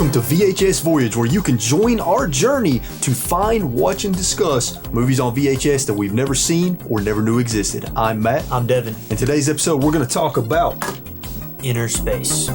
Welcome to VHS Voyage, where you can join our journey to find, watch, and discuss movies on VHS that we've never seen or never knew existed. I'm Matt. I'm Devin. In today's episode, we're going to talk about Innerspace.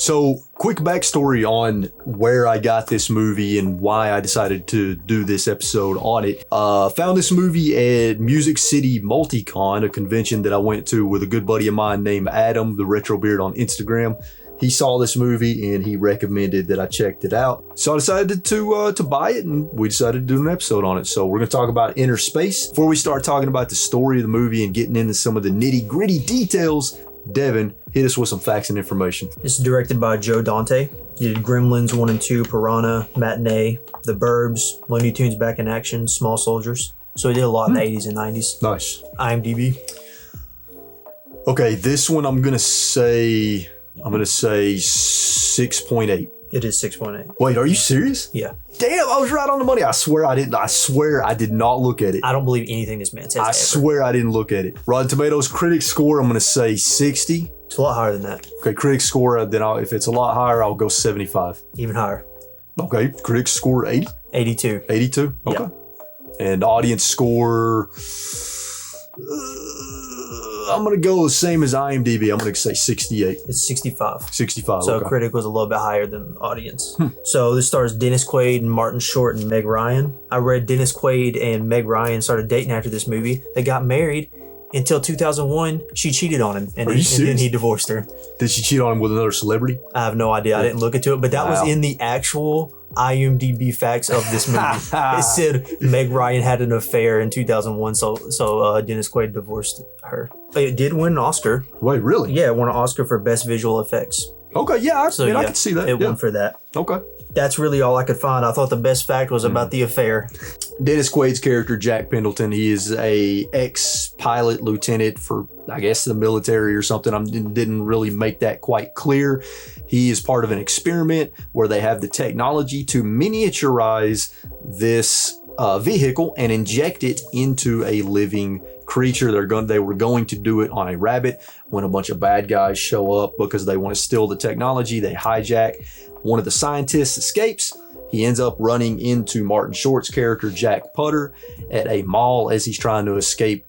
So, quick backstory on where I got this movie and why I decided to do this episode on it. Found this movie at Music City Multicon, a convention that I went to with a good buddy of mine named Adam, the Retro Beard on Instagram. He saw this movie and he recommended that I checked it out. So I decided to buy it, and we decided to do an episode on it. So we're going to talk about Innerspace. Before we start talking about the story of the movie and getting into some of the nitty gritty details, Devin, hit us with some facts and information. This is directed by Joe Dante. He did Gremlins 1 and 2, Piranha, Matinee, The Burbs, Looney Tunes Back in Action, Small Soldiers. So he did a lot in the 80s and 90s. Nice. IMDb. Okay, this one I'm gonna say 6.8. It is 6.8. Wait, are you serious? Yeah. Damn, I was right on the money. I swear I didn't. I swear I did not look at it. I don't believe anything this man says. I swear I didn't look at it. Rotten Tomatoes critic score, I'm gonna say 60. It's a lot higher than that. Okay, critic score, then if it's a lot higher, I'll go 75. Even higher. Okay, critic score 80? 82. 82? Okay. Yeah. And audience score, I'm going to go the same as IMDb. I'm going to say 68. It's 65. 65, So okay. critic was a little bit higher than audience. So this stars Dennis Quaid and Martin Short and Meg Ryan. I read Dennis Quaid and Meg Ryan started dating after this movie. They got married until 2001. She cheated on him, and then he divorced her. Did she cheat on him with another celebrity? I have no idea. I didn't look into it, but that was in the actual IMDb facts of this movie. It said Meg Ryan had an affair in 2001, so Dennis Quaid divorced her. It did win an Oscar. Wait, really? Yeah, it won an Oscar for Best Visual Effects. Okay, yeah, I can see that. It won for that. Okay. That's really all I could find. I thought the best fact was about the affair. Dennis Quaid's character, Jack Pendleton, he is a ex-pilot lieutenant for, I guess, the military or something. I didn't really make that quite clear. He is part of an experiment where they have the technology to miniaturize this vehicle and inject it into a living creature. They were going to do it on a rabbit when a bunch of bad guys show up because they want to steal the technology. They hijack. One of the scientists escapes. He ends up running into Martin Short's character, Jack Putter, at a mall as he's trying to escape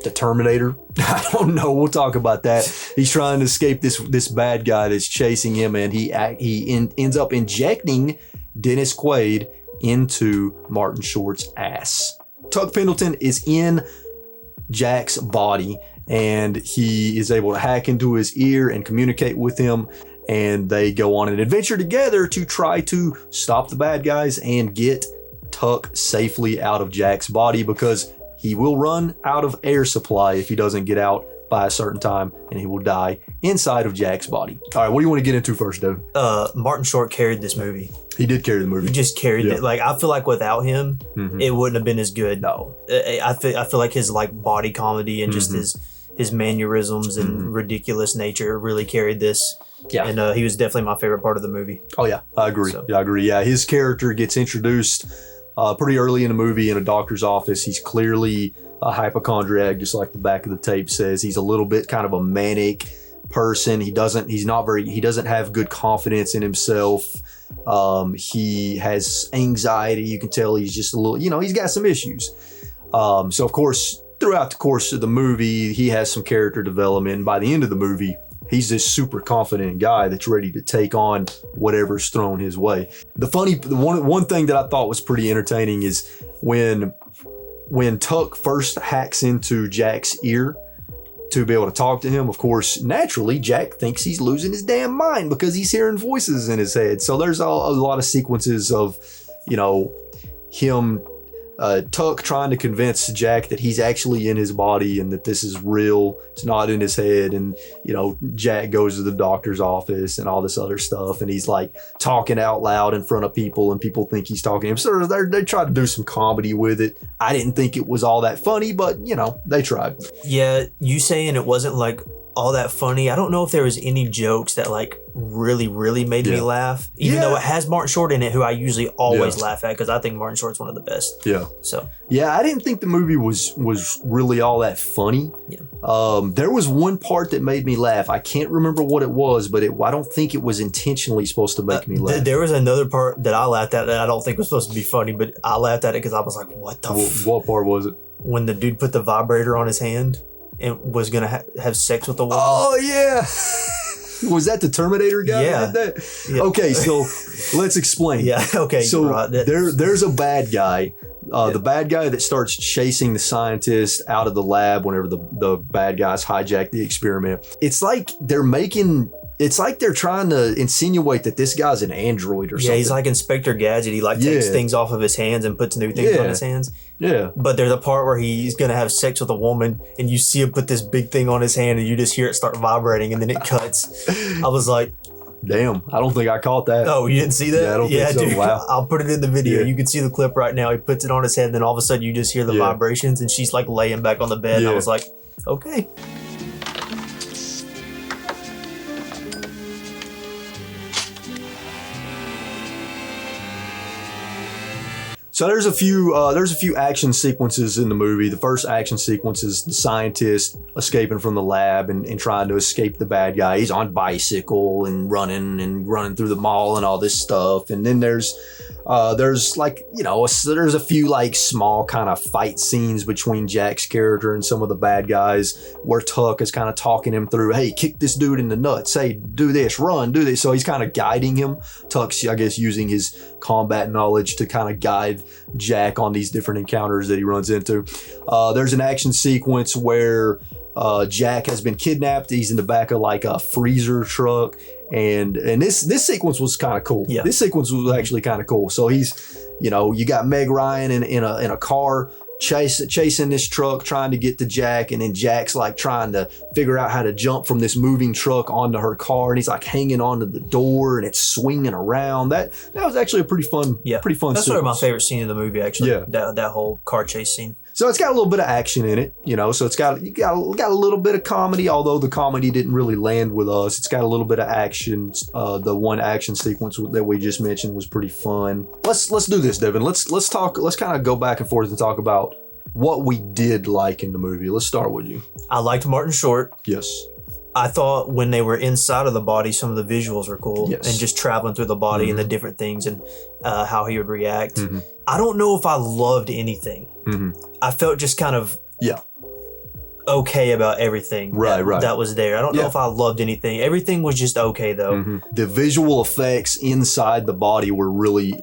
the Terminator. I don't know. We'll talk about that. He's trying to escape this bad guy that's chasing him, and he ends up injecting Dennis Quaid into Martin Short's ass. Tuck Pendleton is in Jack's body, and he is able to hack into his ear and communicate with him. And they go on an adventure together to try to stop the bad guys and get Tuck safely out of Jack's body, because he will run out of air supply if he doesn't get out by a certain time, and he will die inside of Jack's body. All right, what do you want to get into first, dude? Martin Short carried this movie. He did carry the movie. He just carried it. Like, I feel like without him, it wouldn't have been as good. No. I feel like his body comedy and just his mannerisms and ridiculous nature really carried this. Yeah. And he was definitely my favorite part of the movie. Oh, yeah. I agree. Yeah, I agree. Yeah, his character gets introduced pretty early in the movie in a doctor's office. He's clearly a hypochondriac, just like the back of the tape says. He's a little bit kind of a manic person. He doesn't have good confidence in himself. He has anxiety. You can tell he's just a little, he's got some issues. So of course, throughout the course of the movie, he has some character development. And by the end of the movie, he's this super confident guy that's ready to take on whatever's thrown his way. The one thing that I thought was pretty entertaining is when Tuck first hacks into Jack's ear to be able to talk to him. Of course, naturally, Jack thinks he's losing his damn mind because he's hearing voices in his head. So there's a lot of sequences of, him, Tuck trying to convince Jack that he's actually in his body and that this is real. It's not in his head. And, Jack goes to the doctor's office and all this other stuff. And he's like talking out loud in front of people and people think he's talking to him. So they tried to do some comedy with it. I didn't think it was all that funny, but, they tried. Yeah, you saying it wasn't like all that funny. I don't know if there was any jokes that like really made me laugh, even though it has Martin Short in it, who I usually always laugh at because I think Martin Short's one of the best. Yeah. So I didn't think the movie was really all that funny. Yeah. There was one part that made me laugh. I can't remember what it was, but I don't think it was intentionally supposed to make me laugh. There was another part that I laughed at that I don't think was supposed to be funny, but I laughed at it because I was like, "What the?" What part was it? When the dude put the vibrator on his hand and was gonna have sex with the woman. Oh yeah. Was that the Terminator guy? Yeah. That? Yeah. Okay, so let's explain. Yeah. Okay. So there's a bad guy. The bad guy that starts chasing the scientist out of the lab whenever the bad guys hijack the experiment. It's like they're trying to insinuate that this guy's an android or something. Yeah, he's like Inspector Gadget. He like takes things off of his hands and puts new things on his hands. Yeah. But there's a part where he's going to have sex with a woman and you see him put this big thing on his hand and you just hear it start vibrating and then it cuts. I was like, damn, I don't think I caught that. Oh, you didn't see that? Yeah, I don't think so. Dude, wow. I'll put it in the video. Yeah. You can see the clip right now. He puts it on his head and then all of a sudden you just hear the vibrations and she's like laying back on the bed and I was like, okay. So there's a few action sequences in the movie. The first action sequence is the scientist escaping from the lab and trying to escape the bad guy. He's on bicycle and running through the mall and all this stuff. And then there's like, there's a few like small kind of fight scenes between Jack's character and some of the bad guys where Tuck is kind of talking him through, hey, kick this dude in the nuts. Hey, do this, run, do this. So he's kind of guiding him. Tuck's, I guess, using his combat knowledge to kind of guide Jack on these different encounters that he runs into. There's an action sequence where Jack has been kidnapped. He's in the back of like a freezer truck. And this sequence was kind of cool. Yeah. This sequence was actually kind of cool. So he's, you got Meg Ryan in a car chasing this truck, trying to get to Jack, and then Jack's like trying to figure out how to jump from this moving truck onto her car, and he's like hanging onto the door, and it's swinging around. That was actually a pretty fun That's sort of my favorite scene in the movie, actually. Yeah. That whole car chase scene. So it's got a little bit of action in it, so it's got a little bit of comedy, although the comedy didn't really land with us. It's got a little bit of action. The one action sequence that we just mentioned was pretty fun. Let's do this, Devin. Let's kind of go back and forth and talk about what we did like in the movie. Let's start with you. I liked Martin Short. Yes. I thought when they were inside of the body, some of the visuals were cool. Yes. And just traveling through the body and the different things and how he would react. Mm-hmm. I don't know if I loved anything. Mm-hmm. I felt just kind of okay about everything that was there. I don't know if I loved anything. Everything was just okay though. Mm-hmm. The visual effects inside the body were really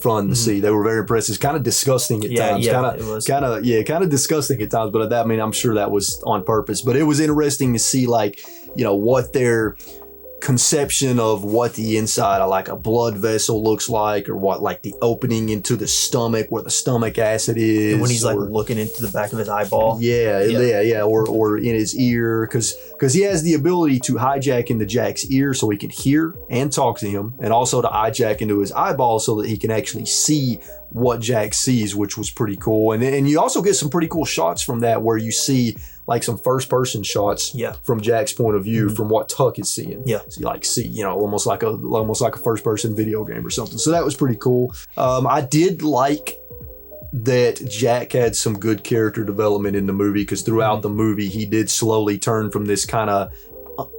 fun to see. They were very impressive. Kind of disgusting at times. Kind of disgusting at times, but I'm sure that was on purpose. But it was interesting to see what their conception of what the inside of like a blood vessel looks like, or what like the opening into the stomach where the stomach acid is, and when he's like looking into the back of his eyeball, or in his ear, because he has the ability to hijack into Jack's ear so he can hear and talk to him, and also to hijack into his eyeball so that he can actually see what Jack sees, which was pretty cool. And you also get some pretty cool shots from that where you see like some first person shots from Jack's point of view from what Tuck is seeing. Yeah. So you see, almost like a first person video game or something. So that was pretty cool. I did like that Jack had some good character development in the movie, because throughout the movie he did slowly turn from this kind of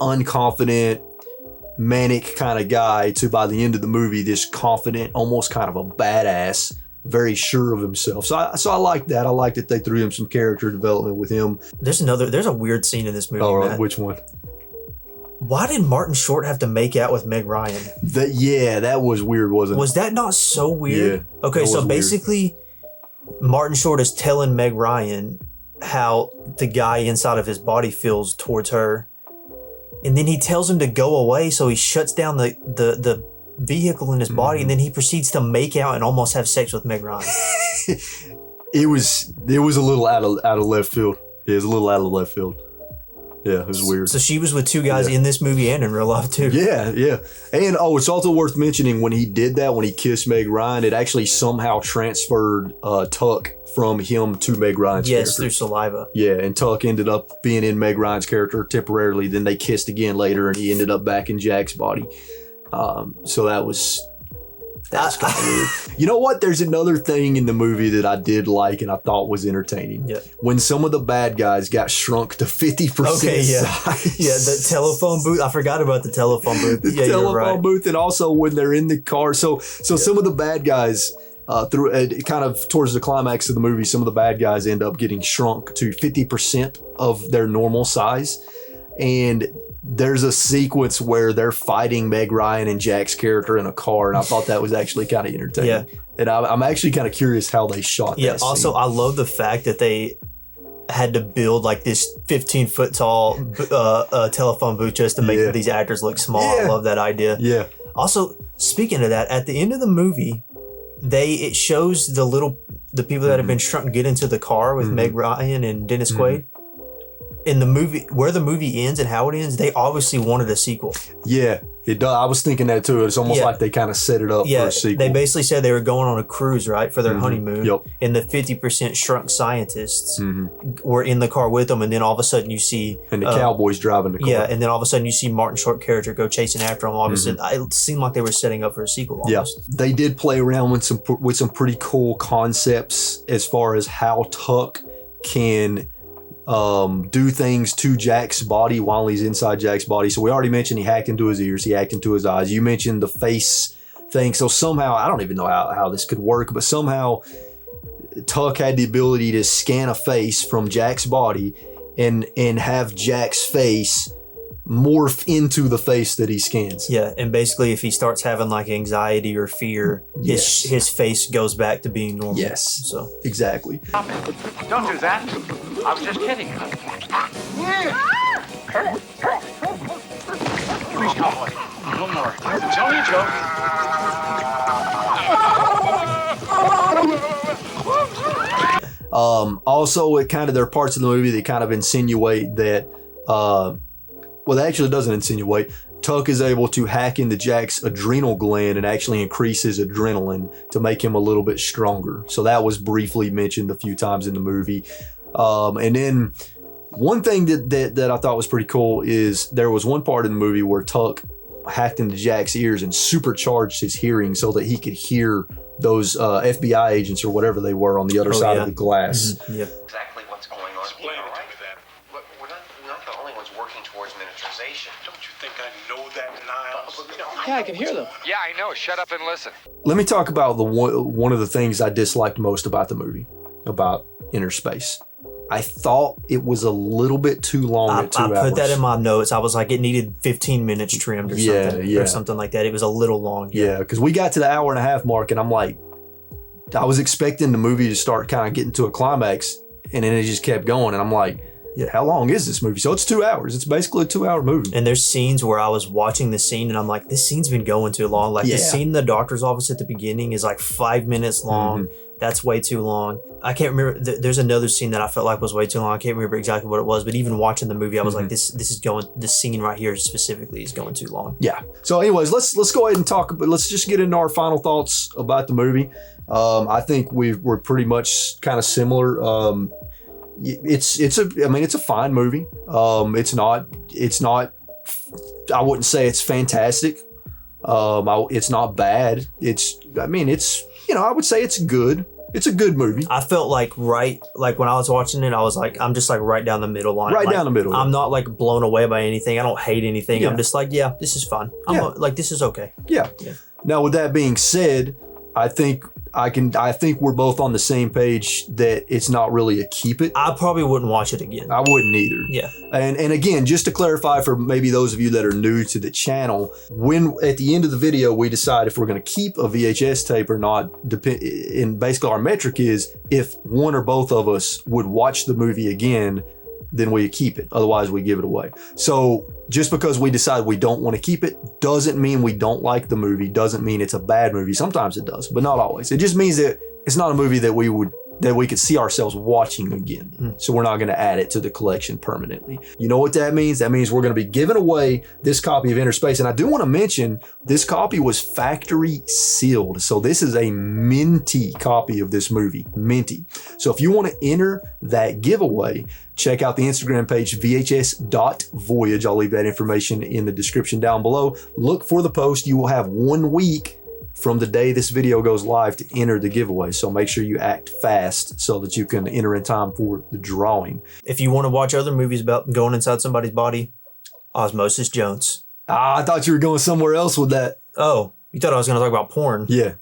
unconfident, manic kind of guy to, by the end of the movie, this confident, almost kind of a badass, very sure of himself. So I like that. I like that they threw him some character development with him. There's a weird scene in this movie. Oh, Matt. which one? Why did Martin Short have to make out with Meg Ryan? That was weird, wasn't it? Was that not so weird? Yeah. Okay, so basically, Martin Short is telling Meg Ryan how the guy inside of his body feels towards her, and then he tells him to go away, so he shuts down the vehicle in his body, and then he proceeds to make out and almost have sex with Meg Ryan. It was a little out of left field. It was a little out of left field. Yeah, it was weird. So she was with two guys in this movie and in real life too. Yeah. And it's also worth mentioning when he did that, when he kissed Meg Ryan, it actually somehow transferred Tuck from him to Meg Ryan's character. Yes, through saliva. Yeah, and Tuck ended up being in Meg Ryan's character temporarily. Then they kissed again later, and he ended up back in Jack's body. So that was kind of weird. You know what? There's another thing in the movie that I did like and I thought was entertaining. Yeah. When some of the bad guys got shrunk to 50% size. Yeah, the telephone booth. I forgot about the telephone booth. The telephone booth, and also when they're in the car. So some of the bad guys, through kind of towards the climax of the movie, some of the bad guys end up getting shrunk to 50% of their normal size. And there's a sequence where they're fighting Meg Ryan and Jack's character in a car, and I thought that was actually kind of entertaining. Yeah. And I'm actually kind of curious how they shot that. Yeah. Also, scene. I love the fact that they had to build like this 15-foot tall telephone booth just to make these actors look small. I love that idea. Yeah. Also, speaking of that, at the end of the movie, it shows the people that have been shrunk get into the car with Meg Ryan and Dennis Quaid. In the movie, where the movie ends and how it ends, they obviously wanted a sequel. Yeah, it does. I was thinking that too. It's almost like they kind of set it up for a sequel. They basically said they were going on a cruise, right, for their honeymoon. Yep. And the 50% shrunk scientists were in the car with them, and then all of a sudden you see... And the cowboys driving the car. Yeah, and then all of a sudden you see Martin Short character go chasing after them. All of a sudden, it seemed like they were setting up for a sequel almost. Yeah, they did play around with some pretty cool concepts as far as how Tuck can... do things to Jack's body while he's inside Jack's body. So we already mentioned he hacked into his ears, he hacked into his eyes. You mentioned the face thing. So somehow, I don't even know how this could work, but somehow Tuck had the ability to scan a face from Jack's body and have Jack's face morph into the face that he scans. Yeah, and basically if he starts having like anxiety or fear, his face goes back to being normal. Yes. So exactly. Stop it. Don't do that. I was just kidding. Please, cowboy. One more. It's only a joke. Also, there are parts of the movie that kind of insinuate that well, that actually doesn't insinuate. Tuck is able to hack into Jack's adrenal gland and actually increase his adrenaline to make him a little bit stronger. So that was briefly mentioned a few times in the movie. And then one thing that I thought was pretty cool is there was one part in the movie where Tuck hacked into Jack's ears and supercharged his hearing so that he could hear those FBI agents or whatever they were on the other side of the glass. Yeah. Exactly what's going on Explain here, it to right? me then. But we're not the only ones working towards miniaturization. Don't you think I know that, Niles? Yeah, I can hear them. Yeah, I know. Shut up and listen. Let me talk about one of the things I disliked most about the movie, about Innerspace. I thought it was a little bit too long at 2 hours. I put that in my notes. I was like, it needed 15 minutes trimmed or something, or something like that. It was a little long. Yeah, because we got to the hour and a half mark, and I'm like, I was expecting the movie to start kind of getting to a climax, and then it just kept going, and I'm like, how long is this movie? So it's 2 hours. It's basically a 2-hour movie. And there's scenes where I was watching the scene, and I'm like, this scene's been going too long. Like the scene in the doctor's office at the beginning is like 5 minutes long. That's way too long. I can't remember. There's another scene that I felt like was way too long. I can't remember exactly what it was, but even watching the movie, I was like, this scene right here specifically is going too long. Yeah. So anyways, let's go ahead and talk, but let's just get into our final thoughts about the movie. I think we're pretty much kind of similar. It's a fine movie. It's not, I wouldn't say it's fantastic. It's not bad. I would say it's good. It's a good movie. I felt like when I was watching it, I was like, I'm just like right down the middle line. Right down the middle. I'm not like blown away by anything. I don't hate anything. Yeah. I'm just like, this is fun. This is okay. Yeah. Now, with that being said, I think we're both on the same page that it's not really a keep it. I probably wouldn't watch it again. I wouldn't either. Yeah. And again, just to clarify for maybe those of you that are new to the channel, when at the end of the video we decide if we're going to keep a VHS tape or not, and basically our metric is if one or both of us would watch the movie again, then we keep it. Otherwise, we give it away. So just because we decide we don't want to keep it doesn't mean we don't like the movie, doesn't mean it's a bad movie. Sometimes it does, but not always. It just means that it's not a movie that we would that we could see ourselves watching again. So we're not going to add it to the collection permanently. You know what that means? That means we're going to be giving away this copy of Innerspace. And I do want to mention this copy was factory sealed. So this is a minty copy of this movie, minty. So if you want to enter that giveaway, check out the Instagram page, VHS.Voyage. I'll leave that information in the description down below. Look for the post. You will have 1 week from the day this video goes live to enter the giveaway. So make sure you act fast so that you can enter in time for the drawing. If you want to watch other movies about going inside somebody's body, Osmosis Jones. I thought you were going somewhere else with that. Oh, you thought I was going to talk about porn? Yeah.